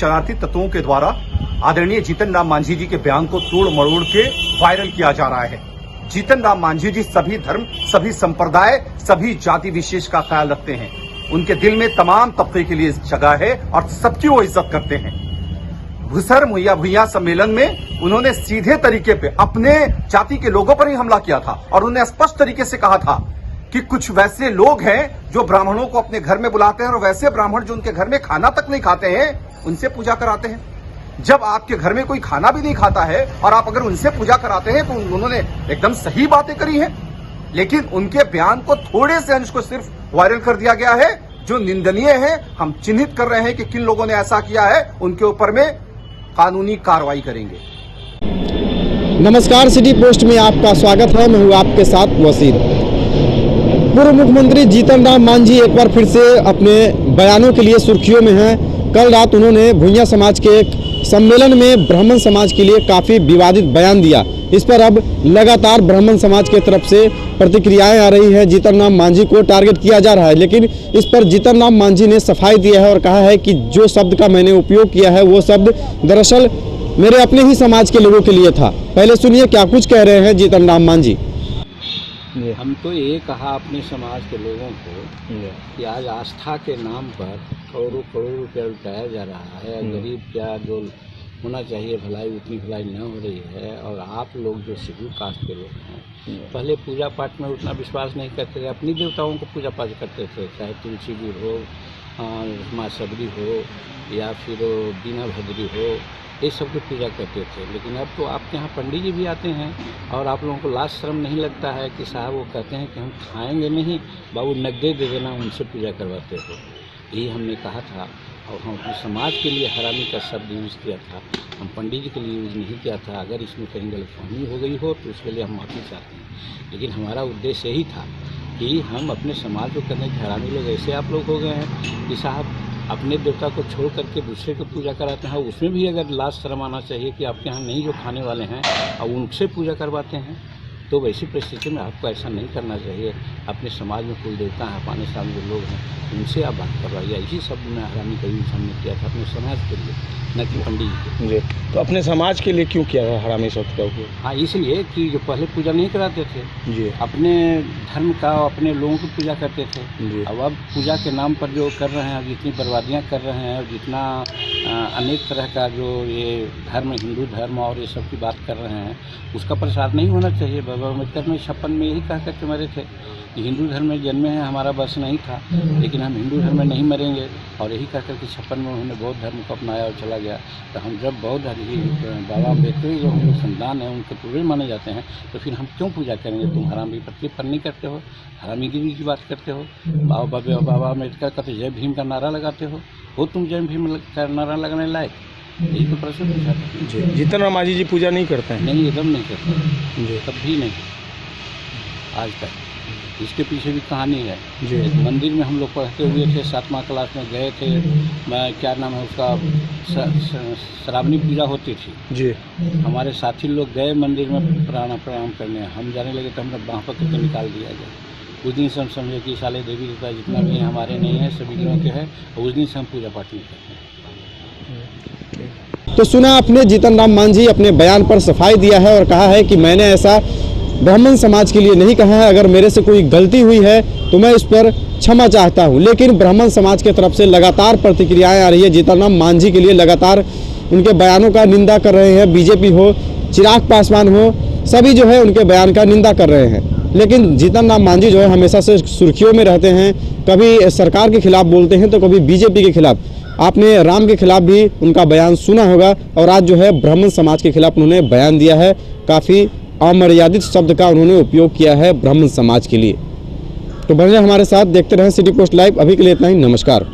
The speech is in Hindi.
शरारती तत्वों के द्वारा आदरणीय जीतन राम मांझी जी के बयान को तोड़ मरोड़ के वायरल किया जा रहा है। जीतन राम मांझी जी सभी धर्म, सभी संप्रदाय, सभी जाति विशेष का ख्याल रखते हैं। उनके दिल में तमाम तबके के लिए जगह है और सबकी वो इज्जत करते हैं। भूसर मुहैया भुइया सम्मेलन में उन्होंने सीधे तरीके पे अपने जाति के लोगों पर ही हमला किया था और उन्हें स्पष्ट तरीके से कहा था कि कुछ वैसे लोग हैं जो ब्राह्मणों को अपने घर में बुलाते हैं और वैसे ब्राह्मण जो उनके घर में खाना तक नहीं खाते हैं उनसे पूजा कराते हैं। जब आपके घर में कोई खाना भी नहीं खाता है और आप अगर उनसे पूजा कराते हैं तो उन्होंने एकदम सही बातें करी हैं, लेकिन उनके बयान को थोड़े से अंश को सिर्फ वायरल कर दिया गया है जो निंदनीय है। हम चिन्हित कर रहे हैं कि किन लोगों ने ऐसा किया है, उनके ऊपर में कानूनी कार्रवाई करेंगे। नमस्कार, सिटी पोस्ट में आपका स्वागत है। मैं हूँ आपके साथ वसीर। पूर्व मुख्यमंत्री जीतन राम मांझी एक बार फिर से अपने बयानों के लिए सुर्खियों में हैं। कल रात उन्होंने भुइया समाज के एक सम्मेलन में ब्राह्मण समाज के लिए काफ़ी विवादित बयान दिया। इस पर अब लगातार ब्राह्मण समाज के तरफ से प्रतिक्रियाएं आ रही हैं। जीतन राम मांझी को टारगेट किया जा रहा है, लेकिन इस पर जीतन राम मांझी ने सफाई दिया है और कहा है कि जो शब्द का मैंने उपयोग किया है वो शब्द दरअसल मेरे अपने ही समाज के लोगों के लिए था। पहले सुनिए क्या कुछ कह रहे हैं जीतन राम मांझी। हम तो ये कहा अपने समाज के लोगों को कि आज आस्था के नाम पर करोड़ों करोड़ रुपया लुटाया जा रहा है। गरीब क्या जो होना चाहिए भलाई उतनी भलाई न हो रही है। और आप लोग जो शेड्यूल कास्ट के लोग हैं पहले पूजा पाठ में उतना विश्वास नहीं करते थे, अपनी देवताओं को पूजा पाठ करते थे, चाहे तुलसी भी हो, माँ सबरी हो या फिर बीना भद्री हो, ये सब की पूजा करते थे। लेकिन अब तो आपके यहाँ पंडित जी भी आते हैं और आप लोगों को लाज शर्म नहीं लगता है कि साहब वो कहते हैं कि हम खाएंगे नहीं, बाबू नगदे दे देना, उनसे पूजा करवाते हो। यही हमने कहा था और हम अपने समाज के लिए हरामी का शब्द यूज़ किया था, हम पंडित जी के लिए यूज़ नहीं किया था। अगर इसमें कहीं गलतफहमी हो गई हो तो उसके लिए हम माफ़ी चाहते हैं। लेकिन हमारा उद्देश्य यही था कि हम अपने समाज को करने के हरामी लोग ऐसे आप लोग हो गए हैं कि साहब अपने देवता को छोड़ करके दूसरे को पूजा कराते हैं। उसमें भी अगर लाज शर्म आना चाहिए कि आपके यहाँ नहीं जो खाने वाले हैं और उनसे पूजा करवाते हैं, तो वैसी परिस्थिति में आपको ऐसा नहीं करना चाहिए। अपने समाज में कुल देवता हैं, अपने सामने जो लोग हैं उनसे आप बात करवाइए। इसी शब्द में हरामी का यूज हमने किया था अपने समाज के लिए, न कि पंडित जी के। तो अपने समाज के लिए क्यों किया है हरामी शब्द का उपयोग? हाँ, इसलिए कि जो पहले पूजा नहीं कराते थे जी, अपने धर्म का अपने लोगों की पूजा करते थे। अब पूजा के नाम पर जो कर रहे हैं, जितनी बर्बादियाँ कर रहे हैं और जितना अनेक तरह का जो ये धर्म, हिंदू धर्म और ये सब की बात कर रहे हैं, उसका प्रसार नहीं होना चाहिए। बाबा अम्बेडकर ने 56 में यही कह करके मरे थे कि हिंदू धर्म में जन्मे हैं, हमारा बस नहीं था, लेकिन हम हिंदू धर्म में नहीं मरेंगे। और यही कह करके 56 में उन्होंने बौद्ध धर्म को अपनाया और चला गया। तो हम जब बौद्ध बाबा अम्बेडकर जो हम लोग संतान हैं, उनके पूर्वज माने जाते हैं, तो फिर हम क्यों पूजा करेंगे? तुम हरामी पर नहीं करते हो, हरामीगिरी की बात करते हो। बाबा अम्बेडकर का तो जय भीम का नारा लगाते हो तुम जय भीम का नारा लगाने लायक? यही तो प्रश्न पूछा था। जीतन राम मांझी जी पूजा नहीं करते हैं? नहीं, एकदम नहीं करते जी, कभी नहीं आज तक। इसके पीछे भी कहानी है। एक मंदिर में हम लोग पढ़ते हुए थे, 7वां क्लास में गए थे, क्या नाम है उसका, श्रावणी पूजा होती थी जी। हमारे साथी लोग गए मंदिर में प्रणाम करने, हम जाने लगे तो हमने बाँह पकड़ के निकाल दिया गया। उस दिन से हम समझे कि साले देवी देवता जितना भी हमारे नहीं है, सभी लोगों के हैं, और उस दिन से हम पूजा पाठ नहीं करते हैं। तो सुना आपने, जीतन राम मांझी अपने बयान पर सफाई दिया है और कहा है कि मैंने ऐसा ब्राह्मण समाज के लिए नहीं कहा है। अगर मेरे से कोई गलती हुई है तो मैं इस पर क्षमा चाहता हूं। लेकिन ब्राह्मण समाज की तरफ से लगातार प्रतिक्रियाएं आ रही है। जीतन राम मांझी के लिए लगातार उनके बयानों का निंदा कर रहे हैं। बीजेपी हो, चिराग पासवान हो, सभी जो है उनके बयान का निंदा कर रहे हैं। लेकिन जीतन राम मांझी जो है हमेशा से सुर्खियों में रहते हैं। कभी सरकार के खिलाफ बोलते हैं तो कभी बीजेपी के खिलाफ। आपने राम के खिलाफ भी उनका बयान सुना होगा और आज जो है ब्राह्मण समाज के खिलाफ उन्होंने बयान दिया है। काफ़ी अमर्यादित शब्द का उन्होंने उपयोग किया है ब्राह्मण समाज के लिए। तो बने हमारे साथ, देखते रहें सिटी पोस्ट लाइव। अभी के लिए इतना ही, नमस्कार।